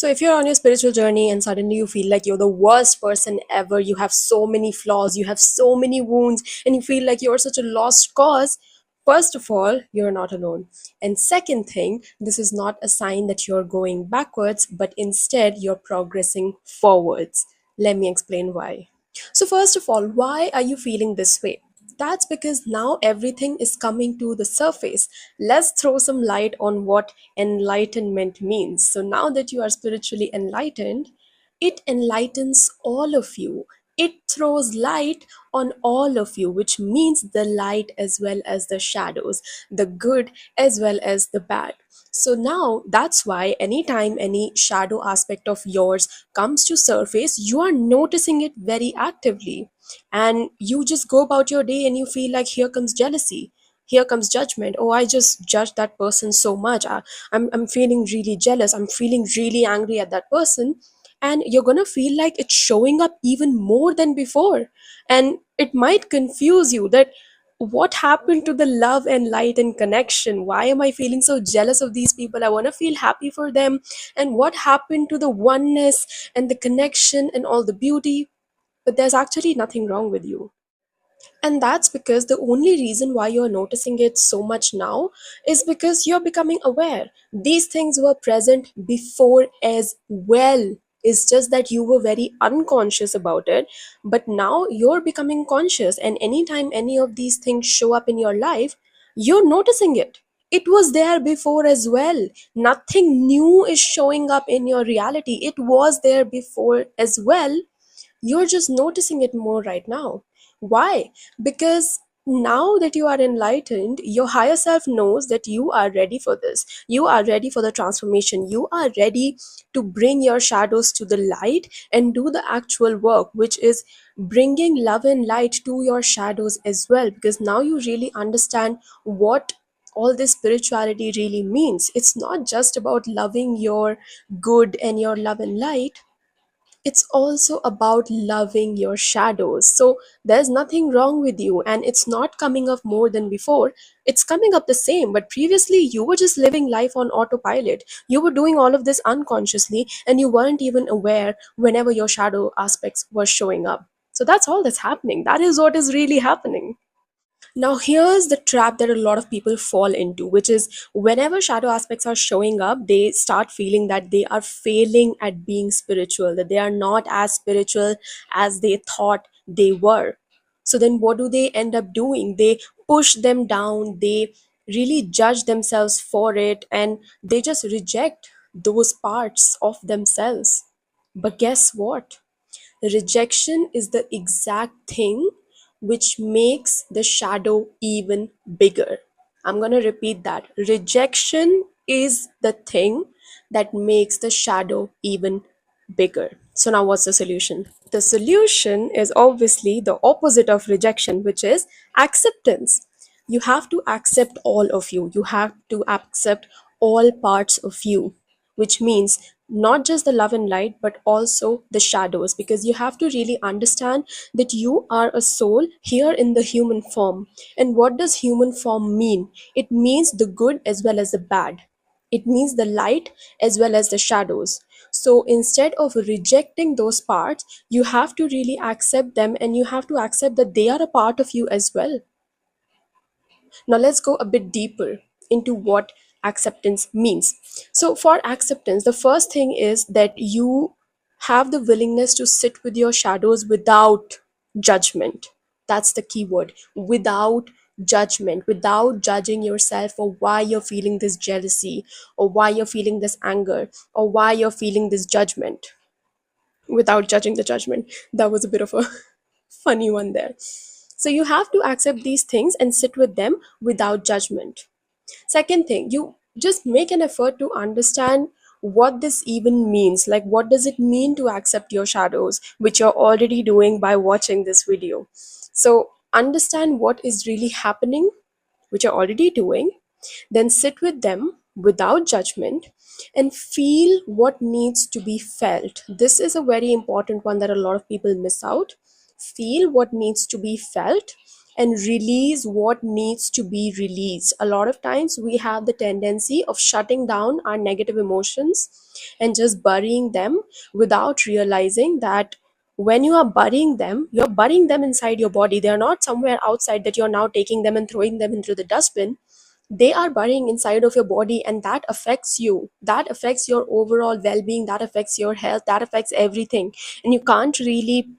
So, if you're on your spiritual journey and suddenly you feel like you're the worst person ever, you have so many flaws, you have so many wounds, and you feel like you're such a lost cause, first of all, you're not alone. And second thing, this is not a sign that you're going backwards, but instead you're progressing forwards. Let me explain why. So, first of all, why are you feeling this way? That's because now everything is coming to the surface. Let's throw some light on what enlightenment means. So, now that you are spiritually enlightened, it enlightens all of you. It throws light on all of you, which means the light as well as the shadows, the good as well as the bad. So now that's why anytime any shadow aspect of yours comes to surface, you are noticing it very actively. And you just go about your day and you feel like here comes jealousy. Here comes judgment. Oh, I just judged that person so much. I'm feeling really jealous. I'm feeling really angry at that person. And you're going to feel like it's showing up even more than before. And it might confuse you that what happened to the love and light and connection? Why am I feeling so jealous of these people? I want to feel happy for them. And what happened to the oneness and the connection and all the beauty? But there's actually nothing wrong with you. And that's because the only reason why you're noticing it so much now is because you're becoming aware. These things were present before as well. It's just that you were very unconscious about it. But now you're becoming conscious, and anytime any of these things show up in your life, you're noticing it. It was there before as well. Nothing new is showing up in your reality. It was there before as well. You're just noticing it more right now. Why? Because now that you are enlightened, your higher self knows that you are ready for this. You are ready for the transformation. You are ready to bring your shadows to the light and do the actual work, which is bringing love and light to your shadows as well. Because now you really understand what all this spirituality really means. It's not just about loving your good and your love and light, it's also about loving your shadows. So there's nothing wrong with you, and it's not coming up more than before. It's coming up the same, but previously you were just living life on autopilot. You were doing all of this unconsciously, and you weren't even aware whenever your shadow aspects were showing up. So that's all that's happening. That is what is really happening. Now, here's the trap that a lot of people fall into, which is whenever shadow aspects are showing up, they start feeling that they are failing at being spiritual, that they are not as spiritual as they thought they were. So, then what do they end up doing? They push them down, they really judge themselves for it, and they just reject those parts of themselves. But guess what? Rejection is the exact thing which makes the shadow even bigger. I'm going to repeat that. Rejection is the thing that makes the shadow even bigger. So, now what's the solution? The solution is obviously the opposite of rejection, which is acceptance. You have to accept all of you. You have to accept all parts of you, which means not just the love and light, but also the shadows, because you have to really understand that you are a soul here in the human form. And what does human form mean? It means the good as well as the bad. It means the light as well as the shadows. So instead of rejecting those parts, you have to really accept them, and you have to accept that they are a part of you as well. Now, let's go a bit deeper into what acceptance means. So, for acceptance, the first thing is that you have the willingness to sit with your shadows without judgment. That's the key word, without judgment, without judging yourself for why you're feeling this jealousy, or why you're feeling this anger, or why you're feeling this judgment. Without judging the judgment. That was a bit of a funny one there. So you have to accept these things and sit with them without judgment. Second thing, you just make an effort to understand what this even means. Like, what does it mean to accept your shadows, which you're already doing by watching this video? So, understand what is really happening, which you're already doing, then sit with them without judgment and feel what needs to be felt. This is a very important one that a lot of people miss out. Feel what needs to be felt and release what needs to be released. A lot of times we have the tendency of shutting down our negative emotions and just burying them without realizing that when you are burying them, you're burying them inside your body. They're not somewhere outside that you're now taking them and throwing them into the dustbin. They are burying inside of your body, and that affects you. That affects your overall well-being, that affects your health, that affects everything. And you can't really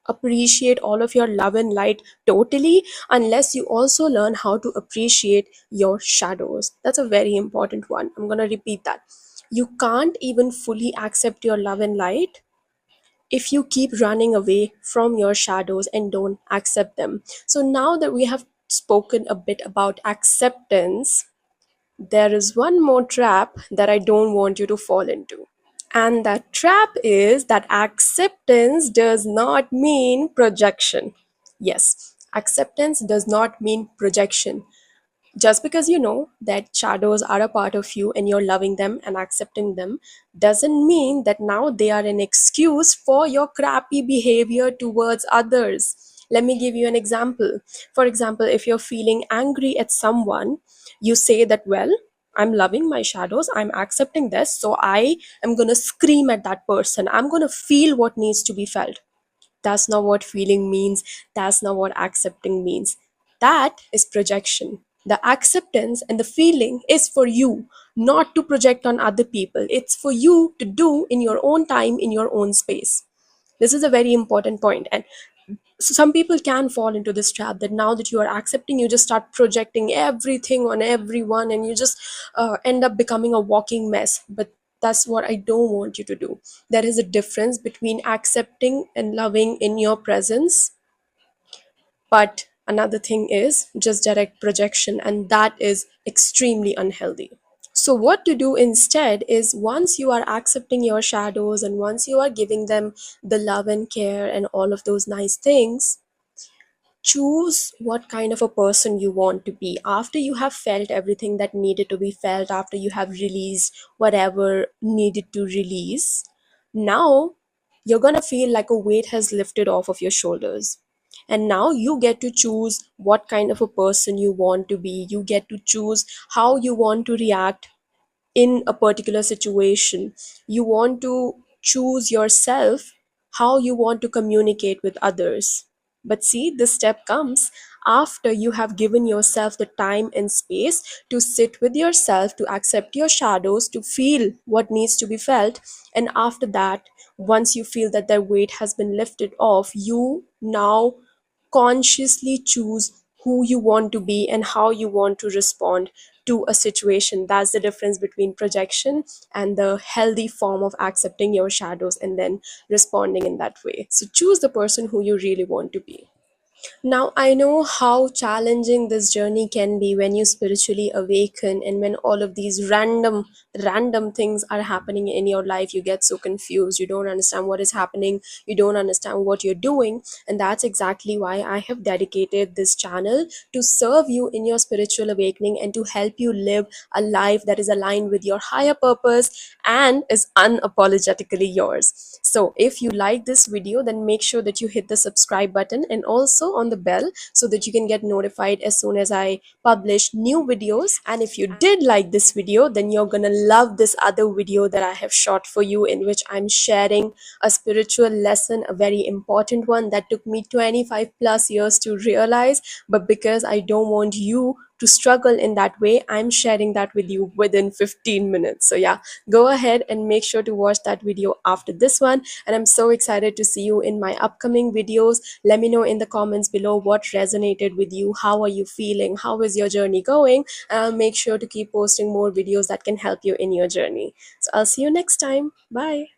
appreciate all of your love and light totally unless you also learn how to appreciate your shadows. That's a very important one. I'm going to repeat that. You can't even fully accept your love and light if you keep running away from your shadows and don't accept them. So now that we have spoken a bit about acceptance, there is one more trap that I don't want you to fall into. And that trap is that acceptance does not mean projection. Yes, acceptance does not mean projection. Just because you know that shadows are a part of you and you're loving them and accepting them doesn't mean that now they are an excuse for your crappy behavior towards others. Let me give you an example. For example, if you're feeling angry at someone, you say that, well, I'm loving my shadows, I'm accepting this, so I am going to scream at that person. I'm going to feel what needs to be felt. That's not what feeling means. That's not what accepting means. That is projection. The acceptance and the feeling is for you, not to project on other people. It's for you to do in your own time, in your own space. This is a very important point. And so some people can fall into this trap that now that you are accepting, you just start projecting everything on everyone and you just end up becoming a walking mess. But that's what I don't want you to do. There is a difference between accepting and loving in your presence, but another thing is just direct projection, and that is extremely unhealthy. So, what to do instead is once you are accepting your shadows and once you are giving them the love and care and all of those nice things, choose what kind of a person you want to be. After you have felt everything that needed to be felt, after you have released whatever needed to release, now you're gonna feel like a weight has lifted off of your shoulders. And now you get to choose what kind of a person you want to be. You get to choose how you want to react in a particular situation. You want to choose yourself how you want to communicate with others. But see, this step comes after you have given yourself the time and space to sit with yourself, to accept your shadows, to feel what needs to be felt. And after that, once you feel that their weight has been lifted off, you now consciously choose who you want to be and how you want to respond to a situation. That's the difference between projection and the healthy form of accepting your shadows and then responding in that way. So choose the person who you really want to be. Now, I know how challenging this journey can be when you spiritually awaken and when all of these random things are happening in your life. You get so confused, you don't understand what is happening, you don't understand what you're doing. And that's exactly why I have dedicated this channel to serve you in your spiritual awakening and to help you live a life that is aligned with your higher purpose and is unapologetically yours. So if you like this video, then make sure that you hit the subscribe button and also on the bell so that you can get notified as soon as I publish new videos. And if you did like this video, then you're gonna love this other video that I have shot for you, in which I'm sharing a spiritual lesson, a very important one that took me 25 plus years to realize. But because I don't want you to struggle in that way, I'm sharing that with you within 15 minutes. So yeah, go ahead and make sure to watch that video after this one. And I'm so excited to see you in my upcoming videos. Let me know in the comments below what resonated with you. How are you feeling? How is your journey going? And I'll make sure to keep posting more videos that can help you in your journey. So I'll see you next time. Bye.